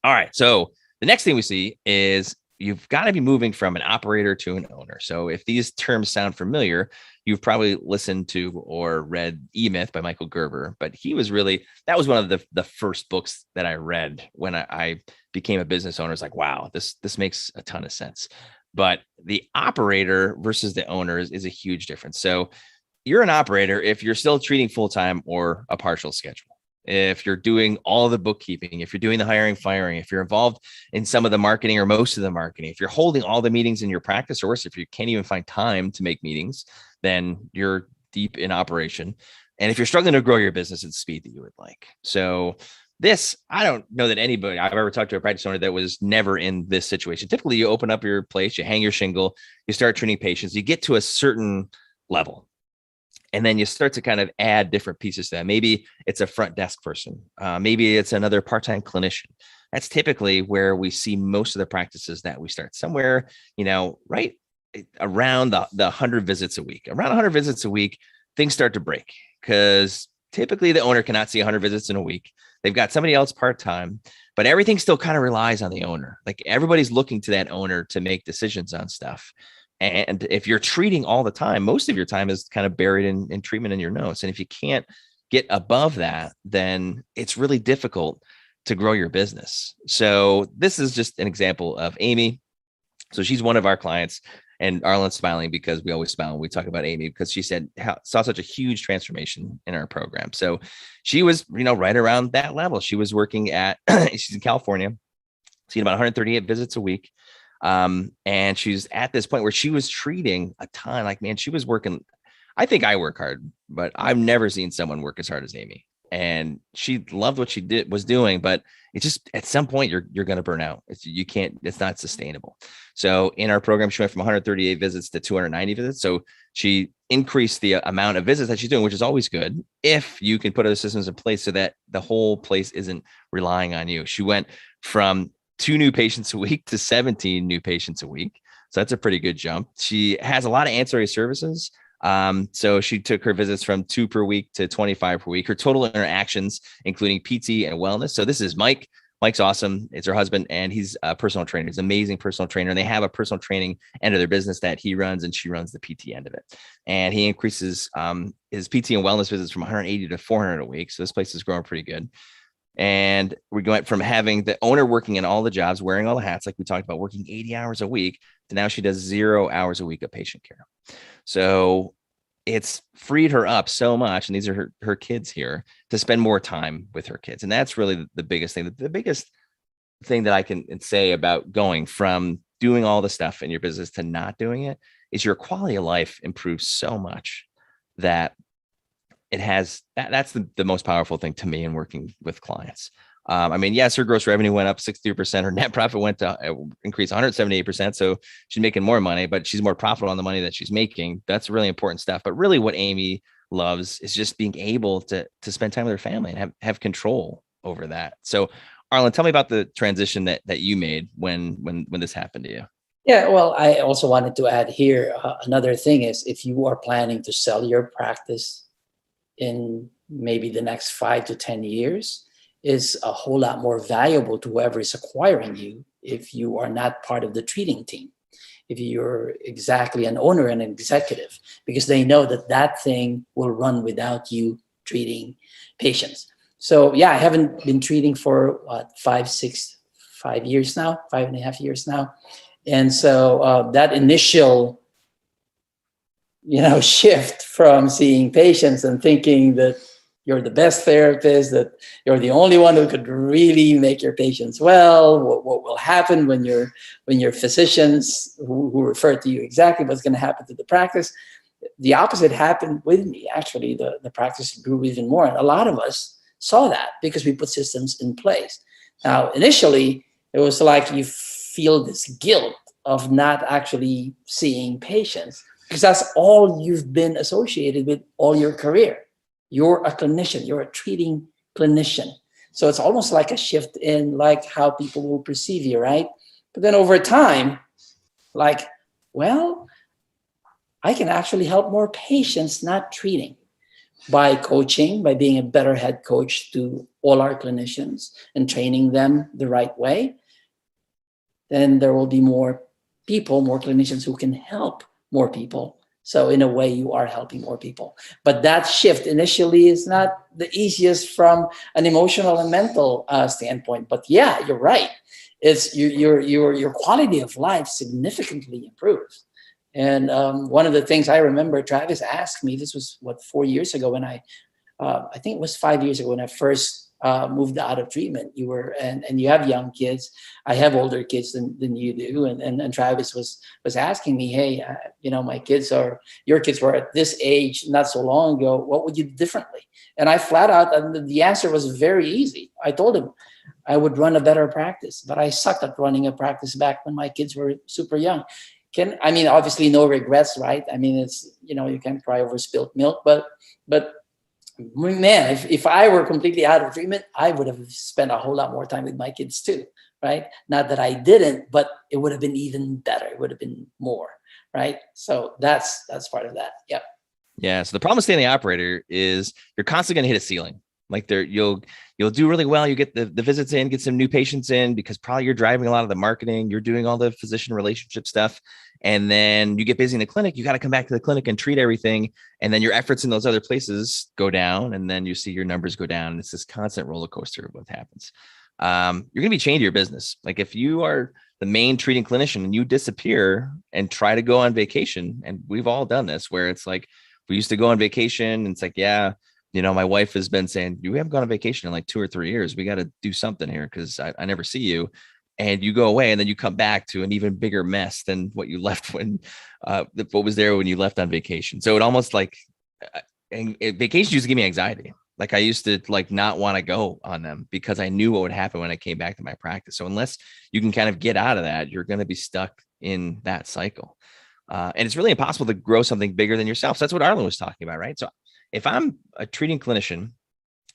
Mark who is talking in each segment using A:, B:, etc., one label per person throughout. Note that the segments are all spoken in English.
A: All right. So the next thing we see is you've got to be moving from an operator to an owner. So if these terms sound familiar, you've probably listened to or read E-Myth by Michael Gerber, but that was one of the first books that I read when I became a business owner. It's like, wow, this makes a ton of sense. But the operator versus the owners is a huge difference. So you're an operator if you're still treating full-time or a partial schedule. If you're doing all the bookkeeping, if you're doing the hiring, firing, if you're involved in some of the marketing or most of the marketing, if you're holding all the meetings in your practice, or worse, if you can't even find time to make meetings, then you're deep in operation. And if you're struggling to grow your business at the speed that you would like. So I don't know that anybody I've ever talked to a practice owner that was never in this situation. Typically, you open up your place, you hang your shingle, you start treating patients, you get to a certain level. And then you start to kind of add different pieces to that. Maybe it's a front desk person. Maybe it's another part-time clinician. That's typically where we see most of the practices that we start somewhere, right around the 100 visits a week. Around 100 visits a week, things start to break because typically the owner cannot see 100 visits in a week. They've got somebody else part-time, but everything still kind of relies on the owner. Like everybody's looking to that owner to make decisions on stuff. And if you're treating all the time, most of your time is kind of buried in treatment in your notes. And if you can't get above that, then it's really difficult to grow your business. So this is just an example of Amy. So she's one of our clients, and Arlen's smiling because we always smile when we talk about Amy, because she saw such a huge transformation in our program. So she was, right around that level. She was working she's in California, seeing about 138 visits a week. And she's at this point where she was treating a ton. Like, man, she was working. I think I work hard, but I've never seen someone work as hard as Amy. And she loved what she was doing, but it just, at some point you're going to burn out. It's not sustainable. So in our program, she went from 138 visits to 290 visits. So she increased the amount of visits that she's doing, which is always good if you can put other systems in place so that the whole place isn't relying on you. She went from 2 new patients a week to 17 new patients a week. So that's a pretty good jump. She has a lot of ancillary services. So she took her visits from 2 per week to 25 per week. Her total interactions, including PT and wellness. So this is Mike. Mike's awesome. It's her husband, and he's a personal trainer. He's an amazing personal trainer. And they have a personal training end of their business that he runs, and she runs the PT end of it. And he increases his PT and wellness visits from 180 to 400 a week. So this place is growing pretty good. And we went from having the owner working in all the jobs, wearing all the hats, like we talked about, working 80 hours a week, to now she does 0 hours a week of patient care. So it's freed her up so much. And these are her kids here, to spend more time with her kids. And that's really the biggest thing. The biggest thing that I can say about going from doing all the stuff in your business to not doing it is your quality of life improves so much that that's the most powerful thing to me in working with clients. Yes, her gross revenue went up 63%. Her net profit went to increase 178%. So she's making more money, but she's more profitable on the money that she's making. That's really important stuff. But really what Amy loves is just being able to spend time with her family and have control over that. So Arlen, tell me about the transition that you made when this happened to you.
B: Yeah, well, I also wanted to add here, another thing is, if you are planning to sell your practice in maybe the next 5 to 10 years, is a whole lot more valuable to whoever is acquiring you if you are not part of the treating team, if you're exactly an owner and an executive, because they know that thing will run without you treating patients. So yeah, I haven't been treating for 5.5 years now. And so that initial shift from seeing patients and thinking that you're the best therapist, that you're the only one who could really make your patients well, what will happen when your physicians who refer to you, exactly what's going to happen to the practice. The opposite happened with me. Actually, the practice grew even more. And a lot of us saw that because we put systems in place. Now, initially, it was like you feel this guilt of not actually seeing patients, because that's all you've been associated with all your career. You're a clinician, you're a treating clinician. So it's almost like a shift in like how people will perceive you, right? But then over time, like Well, I can actually help more patients not treating by coaching, by being a better head coach to all our clinicians and training them the right way. Then there will be more people, more clinicians who can help more people. So in a way, you are helping more people. But that shift initially is not the easiest from an emotional and mental standpoint. But yeah, you're right. It's your quality of life significantly improves. And one of the things I remember Travis asked me, this was 4 years ago when I think it was 5 years ago when I first moved out of treatment. You were, and you have young kids. I have older kids than you do. And Travis was asking me, hey, my kids your kids were at this age not so long ago. What would you do differently? And I flat out, and the answer was very easy. I told him I would run a better practice, but I sucked at running a practice back when my kids were super young. Obviously no regrets, right? It's, you can't cry over spilled milk, but man, if I were completely out of treatment, I would have spent a whole lot more time with my kids too, right? Not that I didn't, but it would have been even better. It would have been more, right? So that's part of that. Yep.
A: Yeah. So the problem with staying the operator is you're constantly going to hit a ceiling. Like you'll do really well. You get the visits in, get some new patients in because probably you're driving a lot of the marketing. You're doing all the physician relationship stuff. And then you get busy in the clinic. You got to come back to the clinic and treat everything. And then your efforts in those other places go down. And then you see your numbers go down. And it's this constant roller coaster of what happens. You're going to be changing your business. Like if you are the main treating clinician and you disappear and try to go on vacation, and we've all done this where it's like, we used to go on vacation and it's like, yeah, my wife has been saying, you haven't gone on vacation in like 2 or 3 years. We got to do something here because I never see you. And you go away and then you come back to an even bigger mess than what you left when, what was there when you left on vacation. So it almost like vacation used to give me anxiety. Like I used to like not want to go on them because I knew what would happen when I came back to my practice. So unless you can kind of get out of that, you're going to be stuck in that cycle. And it's really impossible to grow something bigger than yourself. So that's what Arlen was talking about, right? So if I'm a treating clinician,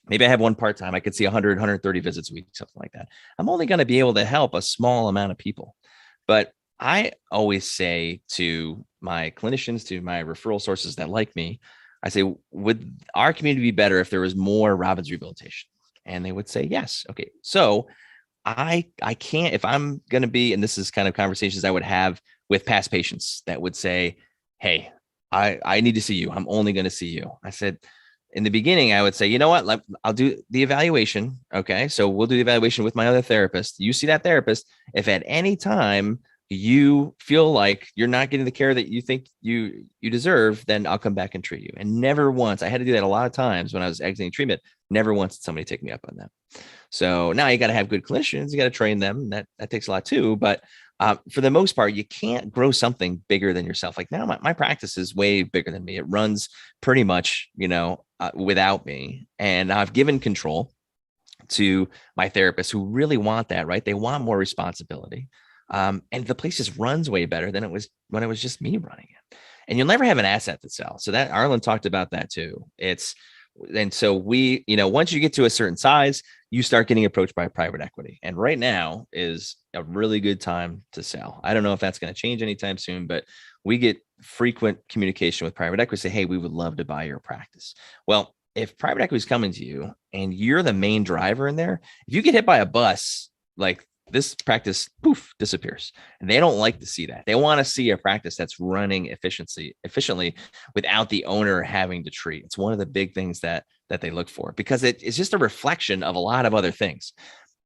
A: maybe I have one part-time, I could see 100, 130 visits a week, something like that. I'm only going to be able to help a small amount of people. But I always say to my clinicians, to my referral sources that like me, I say, would our community be better if there was more Robbins rehabilitation? And they would say, yes. Okay. So I can't, if I'm going to be, and this is kind of conversations I would have with past patients that would say, hey, I need to see you. I'm only going to see you. I said, in the beginning, I would say, you know what, I'll do the evaluation. Okay. So we'll do the evaluation with my other therapist. You see that therapist. If at any time you feel like you're not getting the care that you think you deserve, then I'll come back and treat you. And never once, I had to do that a lot of times when I was exiting treatment, never once did somebody take me up on that. So now you got to have good clinicians. You got to train them. That takes a lot too. But for the most part, you can't grow something bigger than yourself. Like now my practice is way bigger than me. It runs pretty much, without me. And I've given control to my therapists who really want that, right? They want more responsibility. And the place just runs way better than it was when it was just me running it. And you'll never have an asset to sell. So that Arlen talked about that too. And so we, once you get to a certain size, you start getting approached by private equity. And right now is a really good time to sell. I don't know if that's going to change anytime soon, but we get frequent communication with private equity, say, hey, we would love to buy your practice. Well, if private equity is coming to you and you're the main driver in there, if you get hit by a bus, like this practice, poof, disappears. And they don't like to see that. They want to see a practice that's running efficiently without the owner having to treat. It's one of the big things that they look for because it's just a reflection of a lot of other things.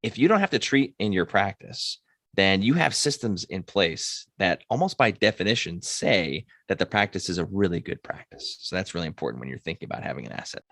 A: If you don't have to treat in your practice, then you have systems in place that almost by definition say that the practice is a really good practice. So that's really important when you're thinking about having an asset.